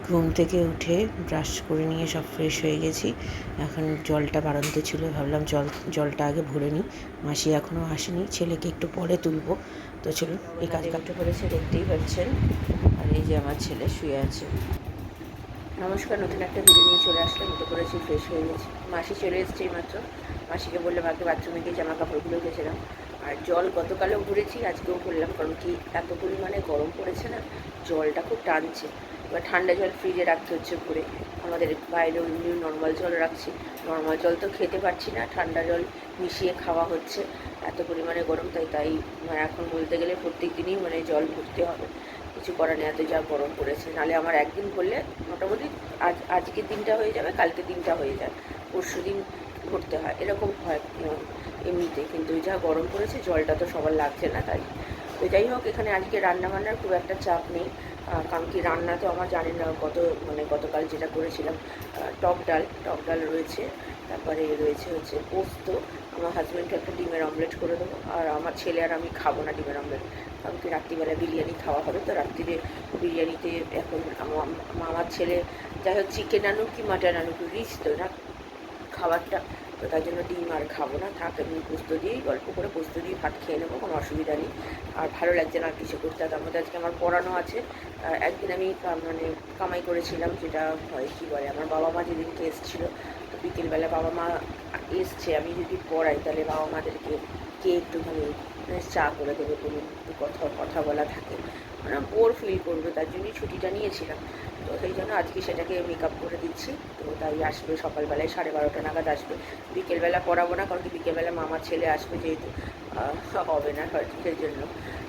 ঘুম থেকে উঠে ব্রাশ করে নিয়ে সব ফ্রেশ হয়ে গেছি। এখন জলটা বাড়াতে ছিল, ভাবলাম জলটা আগে ভরে নিই। মাসি এখনও আসেনি, ছেলেকে একটু পরে তুলবো। তো চলুন, এই কাজটা করেছে দেখতেই পাচ্ছেন। আর এই যে আমার ছেলে শুয়ে আছে। নমস্কার, নতুন একটা ভিডিও নিয়ে চলে আসলাম। উঠে করেছি, ফ্রেশ হয়ে গেছি। মাসি চলে এসছে এইমাত্র। মাসিকে বললে মাকে বাথরুমে গিয়ে জামা কাপড়গুলো গেছিলাম। আর জল গতকালও ভরেছি, আজকেও ভরলাম, কারণ কি এত পরিমাণে গরম পড়েছে না, জলটা খুব টানছে। এবার ঠান্ডা জল ফ্রিজে রাখতে হচ্ছে ভরে। আমাদের বাইরে এমনি নর্মাল জল রাখছি। নর্মাল জল তো খেতে পারছি না, ঠান্ডা জল মিশিয়ে খাওয়া হচ্ছে। এত পরিমাণে গরম, তাই এখন বলতে গেলে প্রত্যেক দিনই জল ভরতে হবে। কিছু করার নেই, এত যা গরম পড়েছে। নাহলে আমার একদিন ভরলে মোটামুটি আজকের দিনটা হয়ে যাবে, কালকে দিনটা হয়ে যায়, পরশু দিন ভরতে হয়, এরকম হয় এমনিতে। কিন্তু যা গরম পড়েছে, জলটা তো সবার লাগছে না। তাই তো যাই হোক, এখানে আজকে রান্নাবান্নার খুব একটা চাপ নেই, কারণ কি রান্না তো আমার জানি না। গতকাল যেটা করেছিলাম, টক ডাল রয়েছে, তারপরে রয়েছে হচ্ছে পোস্ত। আমার হাজব্যান্ডকে একটা ডিমের অমলেট করে দেবো, আর আমার ছেলে আর আমি খাবো না ডিমের অমলেট, কারণ কি রাত্রিবেলা বিরিয়ানি খাওয়া হবে। তো রাত্রিরে বিরিয়ানিতে এখন আমার ছেলে যাই হোক চিকেন আনুক কি মাটন আনুক, রিচ তো না খাবারটা, তো তার জন্য ডিম আর খাবো না। থাক, এমনি পোস্ত দিয়েই গল্প করে পোস্ত দিয়ে ভাত খেয়ে নেবো, কোনো অসুবিধা নেই। আর ভালো লাগছে না আর কিছু করতে। তার মধ্যে আজকে আমার পড়ানো আছে। একদিন আমি কামাই করেছিলাম, যেটা হয় কী বলে, আমার বাবা মা যেদিনকে এসেছিলো, তো বিকেলবেলা বাবা মা এসছে, আমি যদি পড়াই তাহলে বাবা মাদেরকে কে একটুখানি চা করে দেবে, কোনো কথা বলা থাকে, বোর ফিল করবে, তার জন্যই ছুটিটা নিয়েছিলাম। তো সেই জন্য আজকে সেটাকে মেকআপ করে দিচ্ছি। তো তাই আসবে সকালবেলায় 12:30 নাগাদ আসবে। বিকেলবেলা পড়াবো না, কারণ কি বিকেলবেলা মামার ছেলে আসবে, যেহেতু হবে না হয়তো, সেই জন্য।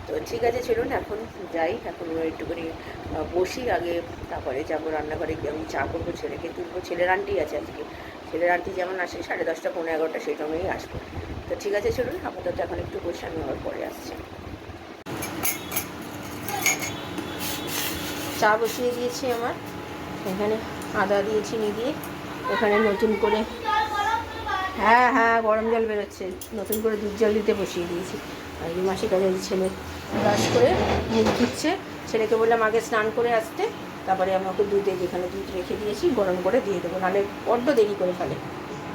তো ঠিক আছে, চলুন এখন যাই। এখন একটুখানি বসি আগে, তারপরে যাবো রান্নাঘরে গিয়ে আমি চা করবো, ছেলেকে তুলবো। ছেলের আন্টি আছে আজকে, ছেলের আন্টি যেমন আসে 10:30 পৌনে 11টা, সেই সময়ই আসবো। তো ঠিক আছে, চলুন আপাতত এখন একটু বসে, আমি আবার পরে আসছি। চা বসিয়ে দিয়েছি আমার, এখানে আদা দিয়ে চিনি দিয়ে। এখানে নতুন করে হ্যাঁ গরম জল বেরোচ্ছে, নতুন করে দুধ জল দিতে বসিয়ে দিয়েছি। আর এই মাসির কাছে ছেলে ব্রাশ করে মুখ ধুচ্ছে। ছেলেকে বললাম আগে স্নান করে আসতে, তারপরে আমি ওকে যেখানে দুধ রেখে দিয়েছি গরম করে দিয়ে দেবো, নাহলে বড্ড দেরি করে ফেলে।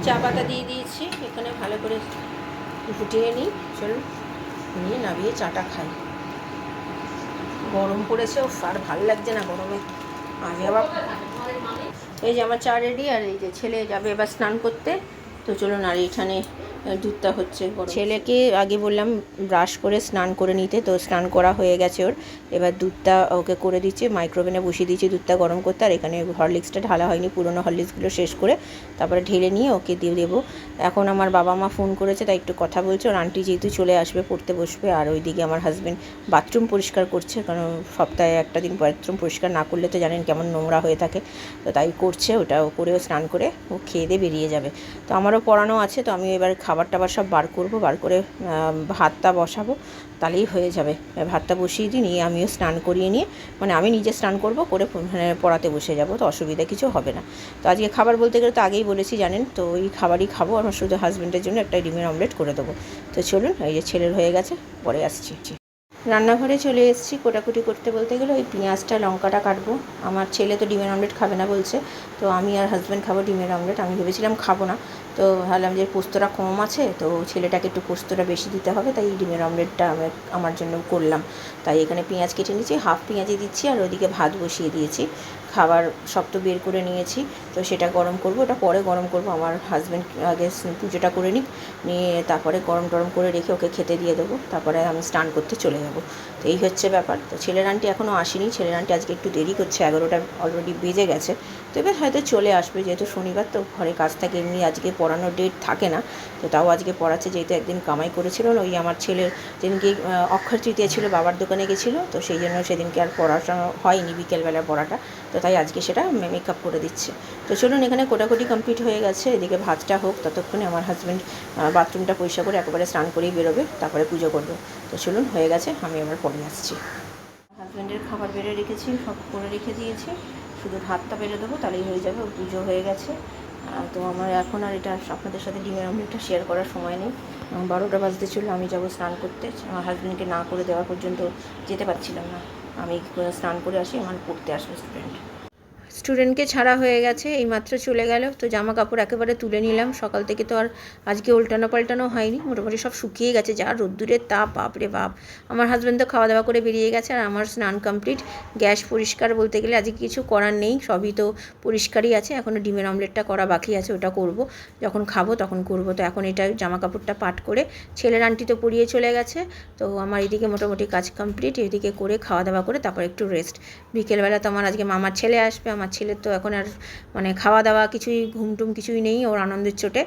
চা পাতা দিয়ে দিয়েছি, এখানে ভালো করে ফুটিয়ে নিই। চলুন নিয়ে নামিয়ে চাটা খাই। গরম পড়েছে, ও আর ভালো লাগছে না গরমে। আগে আবার এই যে আমার চা রেডি, আর এই যে ছেলে যাবে এবার স্নান করতে। তো চলুন, আর এইখানে দুধটা হচ্ছে। ছেলেকে আগে বললাম ব্রাশ করে স্নান করে নিতে, তো স্নান করা হয়ে গেছে ওর। এবার দুধটা ওকে করে দিচ্ছি, মাইক্রোওভেনে বসিয়ে দিচ্ছি দুধটা গরম করতে। আর এখানে হরলিক্সটা ঢালা হয়নি, পুরোনো হরলিক্সগুলো শেষ করে তারপরে ঢেলে নিয়ে ওকে দিয়ে দেবো। এখন আমার বাবা মা ফোন করেছে, তাই একটু কথা বলছে। ওর আন্টি যেহেতু চলে আসবে, পড়তে বসবে। আর ওইদিকে আমার হাজব্যান্ড বাথরুম পরিষ্কার করছে, কারণ সপ্তাহে একটা দিন বাথরুম পরিষ্কার না করলে তো জানেন কেমন নোংরা হয়ে থাকে। তো তাই করছে, ওটাও করেও স্নান করে ও খেয়ে দিয়ে বেরিয়ে যাবে। তো আমারও পড়ানো আছে, তো আমি এবার খাবার টাবার সব বার করবো, বার করে ভাতটা বসাবো, তাহলেই হয়ে যাবে। ভাতটা বসিয়ে দিই, নিয়ে আমিও স্নান করিয়ে নিয়ে আমি নিজে স্নান করব, করে পড়াতে বসে যাব, তো অসুবিধা কিছু হবে না। তো আজকে খাবার বলতে গেলে তো আগেই বলেছি জানেন, তো ওই খাবারই খাবো। আমার শুধু হাজব্যান্ডের জন্য একটা ডিমের অমলেট করে দেবো। তো চলুন, এই যে ছেলের হয়ে গেছে, পরে আসছি। রান্নাঘরে চলে এসেছি, কোটাকুটি করতে বলতে গেলে ওই পেঁয়াজটা লঙ্কাটা কাটবো। আমার ছেলে তো ডিমের অমলেট খাবে না বলছে, তো আমি আর হাজব্যান্ড খাবো ডিমের অমলেট। আমি ভেবেছিলাম খাবো না, তো ভাবলাম যে পোস্তটা কম আছে, তো ছেলেটাকে একটু পোস্তটা বেশি দিতে হবে, তাই ডিমের অমলেটটা আমার জন্য করলাম। তাই এখানে পেঁয়াজ কেটে নিয়েছি, হাফ পেঁয়াজই দিচ্ছি, আর ওইদিকে ভাত বসিয়ে দিয়েছি। খাবার সব তো বের করে নিয়েছি, তো সেটা গরম করব, ওটা পরে গরম করব। আমার হাজব্যান্ড আগে পুজোটা করে নিয়ে তারপরে গরম টরম করে রেখে ওকে খেতে দিয়ে দেবো, তারপরে আমি স্নান করতে চলে যাবো। তো এই হচ্ছে ব্যাপার। তো ছেলের আন্টি এখনও আসেনি, ছেলের আন্টি আজকে একটু দেরি করছে, 11টা অলরেডি বেজে গেছে। তো এবার হয়তো চলে আসবে, যেহেতু শনিবার তো ঘরে কাজ থাকে। এমনি আজকে পড়ানোর ডেট থাকে না, তো তাও আজকে পড়াচ্ছে, যেহেতু একদিন কামাই করেছিল। ওই আমার ছেলের যেদিনকে অক্ষয় তৃতীয়া ছিল, বাবার দোকানে গেছিলো, তো সেই জন্য সেদিনকে আর পড়াশোনা হয়নি, বিকেলবেলা পড়াটা। তো তাই আজকে সেটা মেকআপ করে দিচ্ছে। তো চলুন, এখানে কোটাকুটি কমপ্লিট হয়ে গেছে, এদিকে ভাতটা হোক, ততক্ষণে আমার হাজব্যান্ড বাথরুমটা পরিষ্কার করে একেবারে স্নান করেই বেরোবে, তারপরে পুজো করবে। তো চলুন, হয়ে গেছে, আমি আবার পরে আসছি। হাজব্যান্ডের খাবার বেড়ে রেখেছি, সব করে রেখে দিয়েছি, শুধু ভাতটা বেড়ে দেবো, তাহলেই হয়ে যাবে। পুজো হয়ে গেছে। তো আমার এখন আর এটা আপনাদের সাথে ডিমের অমলেটটা শেয়ার করার সময় নেই। 12টা বাজতে ছিল, আমি যাবো স্নান করতে। আমার হাজব্যান্ডকে না করে দেওয়া পর্যন্ত যেতে পারছিলাম না। আমি স্নান করে আসি, আমার পড়তে আসবে স্টুডেন্ট। স্টুডেন্টকে ছাড়া হয়ে গেছে, এইমাত্র চলে গেল। তো জামা কাপড় একেবারে তুলে নিলাম, সকাল থেকে তো আর আজকে উল্টানো পাল্টানো হয়নি, মোটামুটি সব শুকিয়ে গেছে। যা রোদ্দুরের তাপ, বাপরে বাপ। আমার হাজব্যান্ড তো খাওয়া দাওয়া করে বেরিয়ে গেছে, আর আমার স্নান কমপ্লিট। গ্যাস পরিষ্কার বলতে গেলে আজকে কিছু করার নেই, সবই তো পরিষ্কারই আছে। এখনও ডিমের অমলেটটা করা বাকি আছে, ওটা করব, যখন খাবো তখন করব। তো এখন এটা জামা কাপড়টা পাট করে ছেলের আন্টি তো পরিয়ে চলে গেছে। তো আমার এদিকে মোটামুটি কাজ কমপ্লিট, এদিকে করে খাওয়া দাওয়া করে তারপর একটু রেস্ট। বিকেলবেলা তো আমার আজকে মামার ছেলে আসবে। আমার ছেলের তো এখন আর মানে খাওয়া দাওয়া কিছুই, ঘুমটুম কিছুই নেই, ওর আনন্দের চোটে,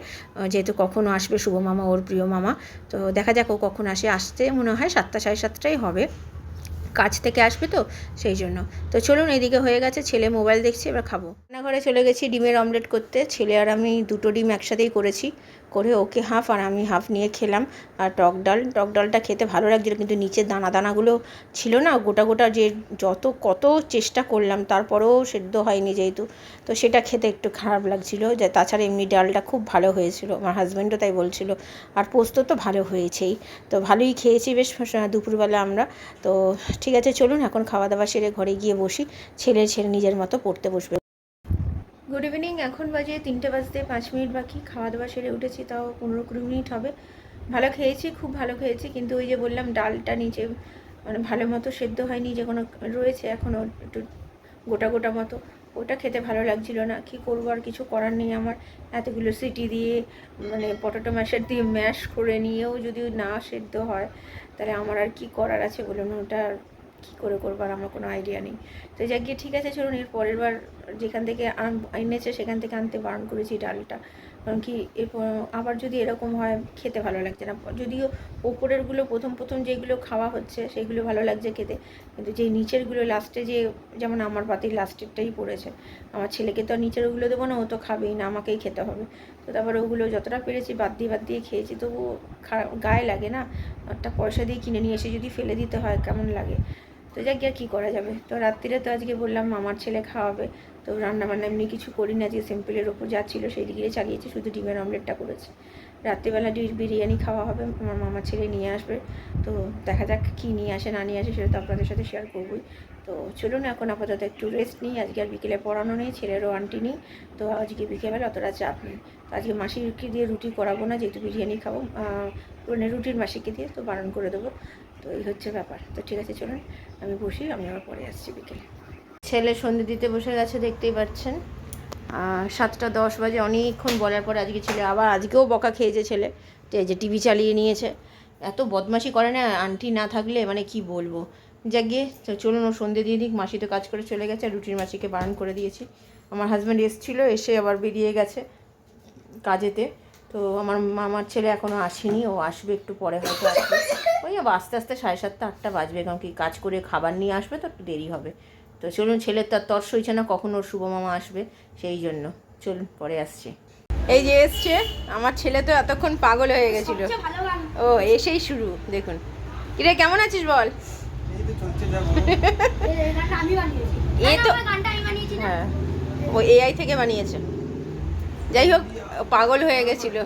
যেহেতু কখনও আসবে শুভ মামা, ওর প্রিয় মামা। তো দেখা যাক ও কখন আসতে মনে হয় 7টা সাড়ে 7টাই হবে, কাজ থেকে আসবে তো সেই জন্য। তো চলুন, এদিকে হয়ে গেছে, ছেলে মোবাইল দেখছে, এবার খাবো। রান্নাঘরে চলে গেছি ডিমের অমলেট করতে। ছেলে আর আমি দুটো ডিম একসাথেই করেছি, করে ওকে হাফ আর আমি হাফ নিয়ে খেলাম। আর টক ডালটা খেতে ভালো লাগছিলো, কিন্তু নিচের দানাগুলো ছিল না, গোটা গোটা, যে কত চেষ্টা করলাম তারপরেও সেদ্ধ হয়নি যেহেতু, তো সেটা খেতে একটু খারাপ লাগছিলো। যে তাছাড়া এমনি ডালটা খুব ভালো হয়েছিল, আমার হাজব্যান্ডও তাই বলছিল। আর পোস্ত তো ভালো হয়েছেই, তো ভালোই খেয়েছি বেশ দুপুরবেলা আমরা। তো ঠিক আছে, চলুন এখন খাওয়া দাওয়া সেরে ঘরে গিয়ে বসি, ছেলে নিজের মতো পড়তে বসবে। গুড ইভিনিং, এখন বাজে 3টে বাজতে 5 মিনিট বাকি। খাওয়া দাওয়া সেরে উঠেছি, তাও 15-20 মিনিট হবে। ভালো খেয়েছি, খুব ভালো খেয়েছি, কিন্তু ওই যে বললাম ডালটা নিচে মানে ভালো মতো সেদ্ধ হয়নি, যে কোনো রয়েছে এখনও একটু গোটা গোটা মতো, ওটা খেতে ভালো লাগছিল না। কি করব, আর কিছু করার নেই আমার। এতগুলো সিটি দিয়ে মানে পটেটো ম্যাশার দিয়ে ম্যাশ করে নিয়েও যদি না সেদ্ধ হয়, তাহলে আমার আর কি করার আছে বলুন। ওটা কী করে করবো, আর আমার কোনো আইডিয়া নেই। তো যাক গিয়ে ঠিক আছে, চলুন এর পরের বার যেখান থেকে এনেছে সেখান থেকে আনতে বারণ করেছি ডালটা, কারণ কি এরপর আবার যদি এরকম হয় খেতে ভালো লাগছে না। যদিও ওপরেরগুলো প্রথম যেগুলো খাওয়া হচ্ছে সেগুলো ভালো লাগছে খেতে, কিন্তু যেই নিচেরগুলো লাস্টে, যে যেমন আমার পাতির লাস্টেরটাই পড়েছে, আমার ছেলেকে তো আর নিচের ওগুলো দেবো না, ও তো খাবেই না, আমাকেই খেতে হবে। তো তারপরে ওগুলো যতটা পেরেছি বাদ দিয়ে খেয়েছি, তবু গায়ে লাগে না, একটা পয়সা দিয়ে কিনে নিয়ে এসে যদি ফেলে দিতে হয় কেমন লাগে। তো যাক গিয়ে কী করা যাবে। তো রাত্রিরে তো আজকে বললাম আমার ছেলে খাওয়াবে, তো রান্নাবান্না এমনি কিছু করি না, যে সিম্পলের ওপর যা ছিল সেই দিকে চালিয়েছি, শুধু ডিমের অমলেটটা করেছি। রাত্রিবেলা বিরিয়ানি খাওয়া হবে, আমার মামার ছেলে নিয়ে আসবে। তো দেখা যাক কী নিয়ে আসে না নিয়ে আসে, সেটা তো আপনাদের সাথে শেয়ার করবই। তো চলুন এখন আপাতত একটু রেস্ট নিই। আজকে আর বিকেলে পড়ানো নেই, ছেলেরও আন্টি নেই, তো আজকে বিকেলবেলা অতটা চাপ নেই। তো আজকে মাসিকে দিয়ে রুটি করাবো না, যেহেতু বিরিয়ানি খাবো, মানে রুটির মাসিকে দিয়ে তো বারণ করে দেবো। তো এই হচ্ছে ব্যাপার। তো ঠিক আছে, চলুন আমি বসি, আমি আবার পরে আসছি বিকেলে। ছেলে সন্ধে দিতে বসে গেছে, দেখতেই পাচ্ছেন। 7টা 10 বাজে, অনেকক্ষণ বলার পরে আজকে ছেলে আজকেও বকা খেয়েছে ছেলে, যে টিভি চালিয়ে নিয়েছে। এত বদমাশি করে না আন্টি না থাকলে, মানে কি বলবো। যাক গিয়ে চলুন, ও সন্ধে দিয়ে দিক। মাসি তো কাজ করে চলে গেছে, রুটির মাসিকে বারণ করে দিয়েছি। আমার হাজব্যান্ড এসেছিলো, এসে আবার বেরিয়ে গেছে কাজেতে। তো আমার ছেলে এখনও আসেনি, ও আসবে একটু পরে, হয়তো আসবে ওই আস্তে 7:30-8টা বাজবে, কারণ কি কাজ করে খাবার নিয়ে আসবে তো একটু দেরি হবে। তো চলুন, ছেলের তার তর্স হয়েছে না কখন ওর শুভ মামা আসবে, সেই জন্য চলুন পরে আসছি। এই যে এসছে আমার ছেলে, তো এতক্ষণ পাগল হয়ে গেছিল। ও এসেই শুরু, দেখুন। কিরে কেমন আছিস বল। এই তো হ্যাঁ, ও এআই থেকে বানিয়েছে। যাই হোক, পাগল হয়ে গেছিল।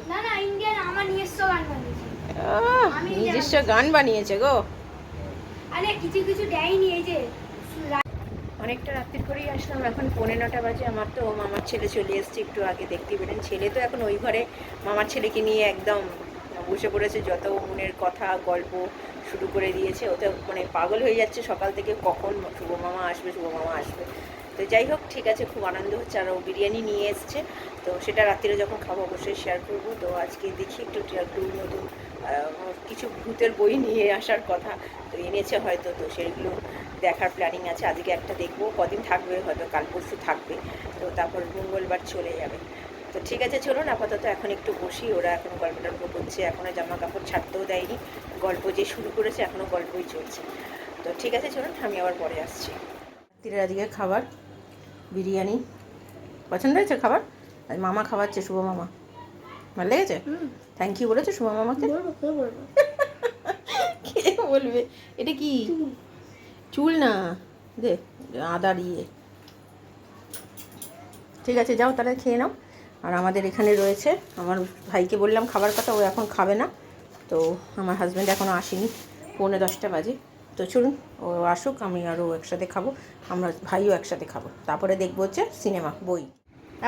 নিজস্ব গান বানিয়েছে গো। অনেকটা রাত্রির করেই আসলাম, এখন 9:45 বাজে। আমার তো মামার ছেলে চলে এসছে একটু আগে, দেখতেই পেলেন। ছেলে তো এখন ওই ঘরে মামার ছেলেকে নিয়ে একদম বসে পড়েছে, যত মনের কথা গল্প শুরু করে দিয়েছে। ও তো মানে পাগল হয়ে যাচ্ছে সকাল থেকে, কখন শুভ মামা আসবে। তো যাই হোক, ঠিক আছে, খুব আনন্দ হচ্ছে। আর ও বিরিয়ানি নিয়ে এসছে, তো সেটা রাত্রিরে যখন খাবো অবশ্যই শেয়ার করবো। তো আজকে দেখি একটু নতুন কিছু ভূতের বই নিয়ে আসার কথা, তো এনেছে হয়তো, তো সেইগুলো দেখার প্ল্যানিং আছে। আজকে একটা দেখবো, কদিন থাকবে, হয়তো কাল পরশু থাকবে, তো তারপর মঙ্গলবার চলে যাবে। তো ঠিক আছে, চলুন আপাতত এখন একটু বসি। ওরা এখনও গল্প করছে, এখনও জামা কাপড় ছাড়তেও দেয়নি, গল্প যে শুরু করেছে এখনও গল্পই চলছে। তো ঠিক আছে, চলুন আমি আবার পরে আসছি। রাত্রির আজকে খাবার বিরিয়ানি। পছন্দ হয়েছে খাবার? আজ মামা খাওয়াচ্ছে, শুভ মামা। ভালো লেগেছে? থ্যাংক ইউ বলেছে শুভ মামাকে? কে বলবে? এটা কি চুল না, দে আদা দিয়ে। ঠিক আছে, যাও তাহলে খেয়ে নাও। আর আমাদের এখানে রয়েছে, আমার ভাইকে বললাম খাবার কথা, ও এখন খাবে না। তো আমার হাজব্যান্ড এখনও আসেনি, 9:45 বাজে। তো চলুন ও আসুক, আমি আরও একসাথে খাবো, আমরা ভাইও একসাথে খাবো, তারপরে দেখবো হচ্ছে সিনেমা বই।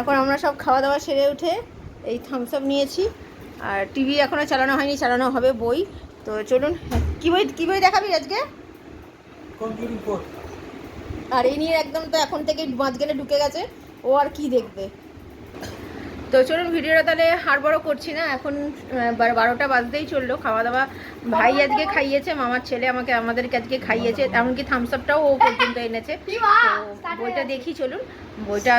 এখন আমরা সব খাওয়া দাওয়া সেরে উঠে এই থামস আপ নিয়েছি, আর টিভি এখনও চালানো হয়নি, চালানো হবে বই। তো চলুন, কী বই দেখাবি আজকে? আর এই নিয়ে একদম তো এখন থেকে মাঝখানে ঢুকে গেছে, ও আর কি দেখবে। তো চলুন ভিডিওটা তাহলে আর বড় করছি না, এখন 12টা বাজতেই চললো। খাওয়া দাওয়া ভাই আজকে খাইয়েছে, মামার ছেলে আমাদেরকে আজকে খাইয়েছে, এমনকি থামস আপটাও ও পর্যন্ত এনেছে। তো বইটা দেখি চলুন। বইটা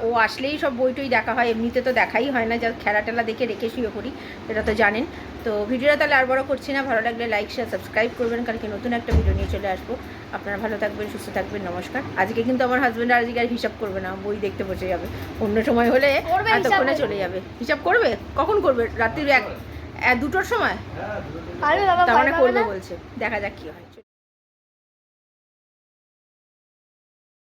ও আসলেই সব বইটই দেখা হয়, এমনিতে তো দেখাই হয় না, যা খেলা টেলা দেখে রেখে শুয়ে পড়ি, এটা তো জানেন। তো ভিডিওটা তাহলে আর বড় করছি না, ভালো লাগলে লাইক শেয়ার সাবস্ক্রাইব করবেন, কালকে নতুন একটা ভিডিও নিয়ে চলে আসবো। আপনারা ভালো থাকবেন, সুস্থ থাকবেন, নমস্কার। আজকে কিন্তু আমার হাজব্যান্ড আজকে আর হিসাব করবে না, বই দেখতে বসে যাবে। অন্য সময় হলে এতক্ষণে চলে যাবে। হিসাব করবে? কখন করবে? রাত্রির 2টোর সময়? তার মানে করবে বলছে, দেখা যাক কি হয়।